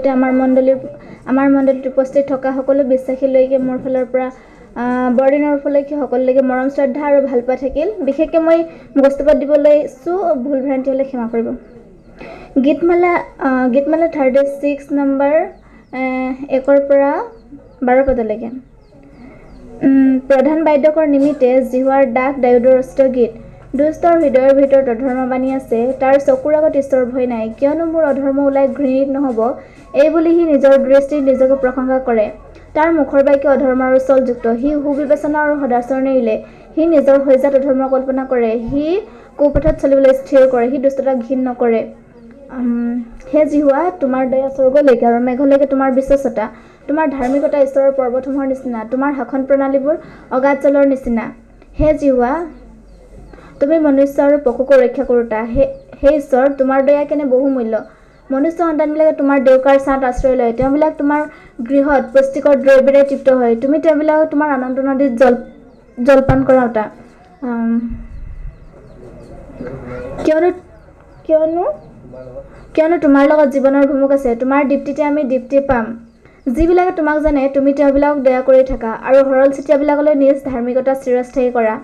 লগতে আমাৰ মণ্ডলীত উপস্থিত থকা সকলো বিশ্বাসীলৈকে মোৰ ফালৰ পৰা বৰদিনৰ উপলক্ষে সকলোলৈকে মৰম শ্ৰদ্ধা আৰু ভাল পোৱা থাকিল। বিশেষকৈ মই মুখস্থ দিবলৈ ইচ্ছু, ভুল ভ্ৰান্তি হ'লে ক্ষমা কৰিব। গীতমালা 36 নম্বৰ 1 পৰা 12 পদলৈকে। প্ৰধান বাদ্যকৰ নিমিত্তে জিহুৱাৰ ডাক ডায়ুদৰ ৰচিত গীত। দুষ্টৰ হৃদয়ৰ ভিতৰত অধৰ্ম বাণী আছে, তাৰ চকুৰ আগত ঈশ্বৰ ভয় নাই। কিয়নো মোৰ অধৰ্ম ওলাই ঘৃণিত নহ'ব, এই বুলি সি নিজৰ দৃষ্টিত নিজকে প্ৰশংসা কৰে। তাৰ মুখৰ বাক্য অধৰ্ম আৰু ছলযুক্ত। সি সুবিবেচনা আৰু সদাচৰণ এৰিলে। সি নিজৰ হৈজাত অধৰ্ম কল্পনা কৰে। সি কুপথত চলিবলৈ স্থিৰ কৰে। সি দুষ্টতা ঘিণ নকৰে। হে জিহুৱা, তোমাৰ দয়া স্বৰ্গলৈকে আৰু মেঘলৈকে তোমাৰ বিশ্বস্ততা। তোমাৰ ধাৰ্মিকতা ঈশ্বৰৰ পৰ্বতসমূহৰ নিচিনা, তোমাৰ শাসন প্ৰণালীবোৰ অগাধ জলৰ নিচিনা। হে জিহুৱা, তুমি মনুষ্য আৰু পশুকো ৰক্ষা কৰোতা। হে ঈশ্বৰ, তোমাৰ দয়া কেনে বহুমূল্য। মনুষ্য সন্তানবিলাকে তোমাৰ দেউকাৰ ছাঁত আশ্ৰয় লয়। তেওঁবিলাক তোমাৰ গৃহত পুষ্টিকৰ দ্ৰব্যৰে তৃপ্ত হয়। তুমি তেওঁবিলাকক তোমাৰ আনন্দ নদীত জলপান কৰাওঁতা। কিয়নো তোমাৰ লগত জীৱনৰ ভুমুক আছে। তোমাৰ দীপ্তিতে আমি দীপ্তি পাম। যিবিলাকে তোমাক জানে, তুমি তেওঁবিলাকক দয়া কৰি থাকা আৰু সৰল চিতীয়াবিলাকলৈ নিজ ধাৰ্মিকতা চিৰস্থায়ী কৰা।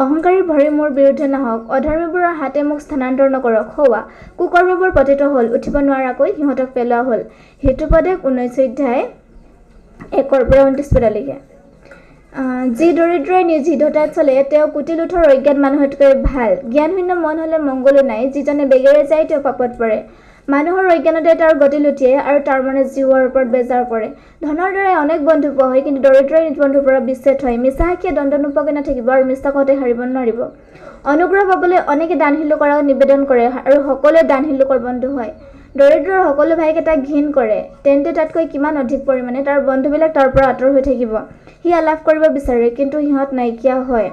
অহংকাৰীৰ ভৰি মোৰ বিৰুদ্ধে নাহক, অধৰ্মীবোৰৰ হাতে মোক স্থানান্তৰ নকৰক। সৌৱা, কুকৰ্মীবোৰ পতিত হ'ল, উঠিব নোৱাৰাকৈ সিহঁতক পেলোৱা হ'ল। হিতোপদেশ 19 অধ্যায় 1 পৰা 29 পদলৈকে। যি দৰিদ্ৰই নিজ হৃদয়ত চলে, তেওঁ কুটিল ওঠৰ অজ্ঞাত মানুহতকৈ ভাল। জ্ঞানশূন্য মন হ'লে মংগলো নাই, যিজনে বেগেৰে যায় তেওঁ পাপত পৰে। মানুহৰ অজ্ঞানতে তাৰ গতি লুটিয়ে আৰু তাৰ মনে জিহুৱাৰ ওপৰত বেজাৰ পৰে। ধনৰ দ্বাৰাই অনেক বন্ধু পোৱা হয়, কিন্তু দৰিদ্ৰই নিজ বন্ধুৰ পৰা বিচ্ছেদ হয়। মিছা সাক্ষীয়ে দণ্ড নোপোৱাকৈ নাথাকিব আৰু মিছা কওঁতে হাৰিব নোৱাৰিব। অনুগ্ৰহ পাবলৈ অনেকে দানশীল লোকৰ আগত নিবেদন কৰে আৰু সকলোৱে দানশীল লোকৰ বন্ধু হয়। দৰিদ্ৰৰ সকলো ভাইকে তাক ঘিণ কৰে, তেন্তে তাতকৈ কিমান অধিক পৰিমাণে তাৰ বন্ধুবিলাক তাৰ পৰা আঁতৰ হৈ থাকিব। সি আলাপ কৰিব বিচাৰে, কিন্তু সিহঁত নাইকিয়া হয়।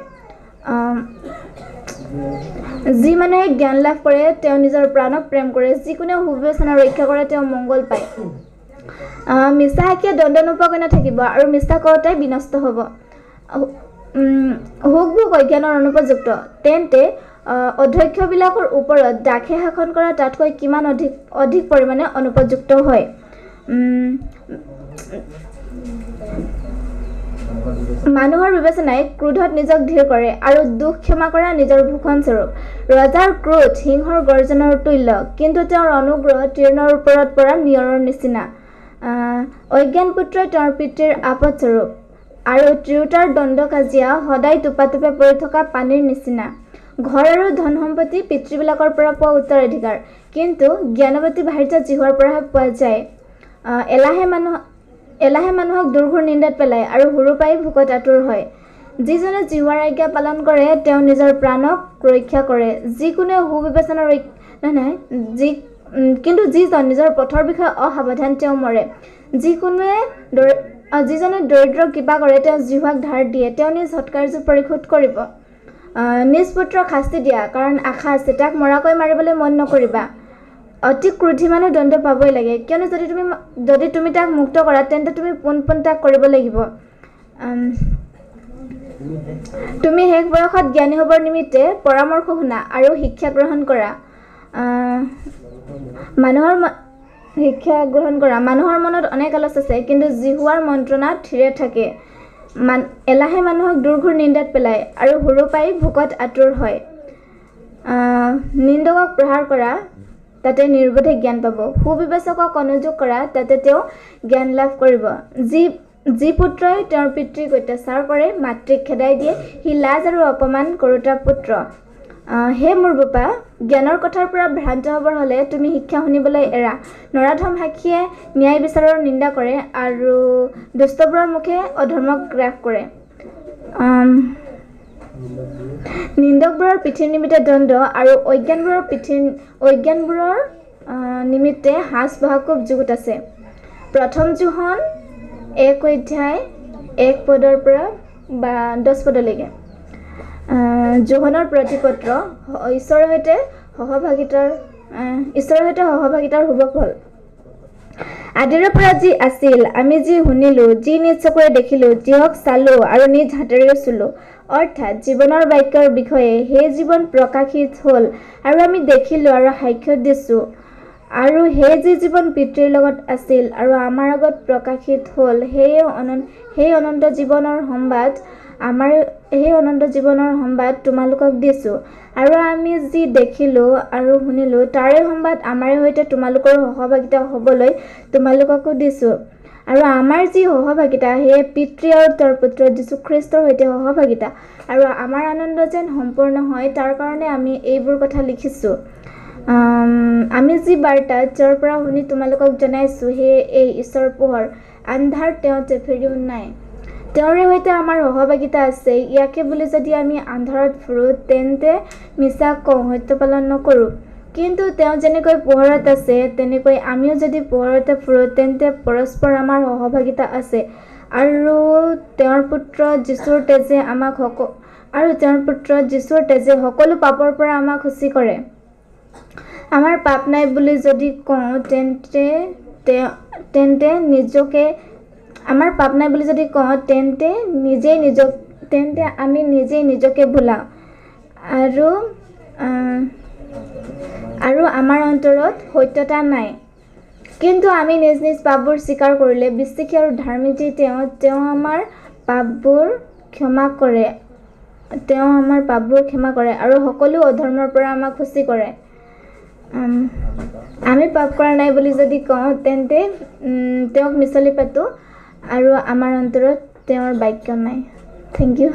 যি মানুহে জ্ঞান লাভ কৰে তেওঁ নিজৰ প্ৰাণক প্ৰেম কৰে। যিকোনে সুবিবেচনা ৰক্ষা কৰে তেওঁ মংগল পায়। মিছা সাক্ষীয়ে দণ্ড নোপোৱাকৈ নাথাকিব আৰু মিছা কওঁতে বিনষ্ট হ'ব। হুক অজ্ঞানৰ অনুপযুক্ত, তেন্তে অধ্যক্ষবিলাকৰ ওপৰত দাসে শাসন কৰা তাতকৈ কিমান অধিক পৰিমাণে অনুপযুক্ত হয়। মানুহৰ বিবেচনাই ক্ৰোধত নিজক ধীৰ কৰে আৰু দুখ ক্ষমা কৰা নিজৰ ভূষণস্বৰূপ। ৰজাৰ ক্ৰোধ সিংহৰ গৰ্জনৰ তুল্য, কিন্তু তেওঁৰ অনুগ্ৰহ তৃণৰ ওপৰত পৰা নিয়ৰৰ নিচিনা। অজ্ঞান পুত্ৰই তেওঁৰ পিতৃৰ আপদস্বৰূপ আৰু তিৰোতাৰ দণ্ড কাজিয়া সদায় টোপাটোপে পৰি থকা পানীৰ নিচিনা। ঘৰ আৰু ধন সম্পত্তি পিতৃবিলাকৰ পৰা পোৱা উত্তৰাধিকাৰ, কিন্তু জ্ঞানৱতী ভাৰ্যা জিহুৱাৰ পৰাহে পোৱা যায়। এলাহে মানুহক দুৰ্ঘোৰ নিন্দাত পেলায় আৰু হুৰু পাই ভোকত আতুৰ হয়। যিজনে জিহুৱাৰ আজ্ঞা পালন কৰে তেওঁ নিজৰ প্ৰাণক ৰক্ষা কৰে। যিকোনে সুবিবেচনা কিন্তু যিজন নিজৰ পথৰ বিষয়ে অসাৱধান তেওঁ মৰে। যিজনে দৰিদ্ৰক কৃপা কৰে তেওঁ জিহুৱাক ধাৰ দিয়ে, তেওঁ নিজ সৎকাৰ্য পৰিশোধ কৰিব। নিজ পুত্ৰক শাস্তি দিয়া, কাৰণ আশা আছে, তাক মৰাকৈ মাৰিবলৈ মন নকৰিবা। অতি ক্ৰোধী মানুহ দণ্ড পাবই লাগে, কিয়নো যদি তুমি তাক মুক্ত কৰা তেন্তে তুমি পোন তাক কৰিব লাগিব। তুমি শেষ বয়সত জ্ঞানী হ'বৰ নিমিত্তে পৰামৰ্শ শুনা আৰু শিক্ষা গ্ৰহণ কৰা। মানুহৰ মনত অনেক আলোচ আছে, কিন্তু জিহুৱাৰ মন্ত্ৰণা থিৰে থাকে। এলাহে মানুহক দুৰ্ঘোৰ নিন্দাত পেলায় আৰু হুৰু পাই ভোকত আতুৰ হয়। নিন্দকক প্ৰহাৰ কৰা, তাতে নিৰ্বোধে জ্ঞান পাব। সুবিবেচকক অনুযোগ কৰা, তাতে তেওঁ জ্ঞান লাভ কৰিব। যি পুত্ৰই তেওঁৰ পিতৃক অত্যাচাৰ কৰে, মাতৃক খেদাই দিয়ে, সি লাজ আৰু অপমান কৰোতা পুত্ৰ। হে মোৰ বোপা, জ্ঞানৰ কথাৰ পৰা ভ্ৰান্ত হ'বৰ হ'লে তুমি শিক্ষা শুনিবলৈ এৰা। নৰাধম সাক্ষীয়ে ন্যায় বিচাৰৰ নিন্দা কৰে আৰু দুষ্টবোৰৰ মুখে অধৰ্মক গ্ৰাস কৰে। নিন্দকবোৰৰ পিঠিৰ নিমিত্তে দণ্ড আৰু অজ্ঞানবোৰৰ নিমিত্তে সাজ বহা খুব যুগুত আছে। প্ৰথম জোহন 1 অধ্যায় 1 পদৰ পৰা 10 পদলৈকে। জোহনৰ প্ৰতিপত্ৰ, ঈশ্বৰৰ সৈতে সহভাগিতাৰ শুভ ফল। আদিৰে পৰা যি আছিল, আমি যি শুনিলো, যি নিজ চকুৰে দেখিলো, যিহক চালো আৰু নিজ হাতেৰে চুলো, অৰ্থাৎ জীৱনৰ বাক্যৰ বিষয়ে। সেই জীৱন প্ৰকাশিত হ'ল আৰু আমি দেখিলো আৰু সাক্ষ্য দিছো। আৰু সেই যি জীৱন পিতৃৰ লগত আছিল আৰু আমাৰ আগত প্ৰকাশিত হ'ল সেই অনন্ত জীৱনৰ সংবাদ তোমালোকক দিছোঁ। আৰু আমি যি দেখিলোঁ আৰু শুনিলোঁ তাৰে সংবাদ আমাৰ সৈতে তোমালোকৰ সহভাগিতা হ'বলৈ তোমালোককো দিছোঁ। আৰু আমাৰ যি সহভাগিতা সেয়ে পিতৃ আৰু তেওঁৰ পুত্ৰ যীশুখ্ৰীষ্টৰ সৈতে সহভাগিতা। আৰু আমাৰ আনন্দ যেন সম্পূৰ্ণ হয় তাৰ কাৰণে আমি এইবোৰ কথা লিখিছোঁ। আমি যি বাৰ্তা তেওঁৰ পৰা শুনি তোমালোকক জনাইছোঁ সেয়ে এই ঈশ্বৰৰ পোহৰ। আন্ধাৰ তেওঁ ফেৰিও নাই। তেওঁৰে সৈতে আমাৰ সহভাগিতা আছে। ইয়াকে বুলি যদি আমি আন্ধাৰত ফুৰোঁ তেন্তে মিছা কওঁ, সত্য পালন নকৰোঁ। কিন্তু তেওঁ যেনেকৈ পোহৰত আছে তেনেকৈ আমিও যদি পোহৰতে ফুৰোঁ তেন্তে পৰস্পৰ আমাৰ সহভাগিতা আছে। আৰু তেওঁৰ পুত্ৰ যীশুৰ তেজে সকলো পাপৰ পৰা আমাক শুচি কৰে। আমাৰ পাপ নাই বুলি যদি কওঁ তেন্তে আমি নিজেই নিজকে ভুলাওঁ আৰু আমাৰ অন্তৰত সত্যতা নাই। কিন্তু আমি নিজ নিজ পাপবোৰ স্বীকাৰ কৰিলে বিশ্বাসী আৰু ধাৰ্মিক যে তেওঁ আমাৰ পাপবোৰ ক্ষমা কৰে আৰু সকলো অধৰ্মৰ পৰা আমাক শুচি কৰে। আমি পাপ কৰা নাই বুলি যদি কওঁ তেন্তে তেওঁক মিছলি পাতোঁ আৰু আমাৰ অন্তৰত তেওঁৰ বাক্য নাই। Thank U.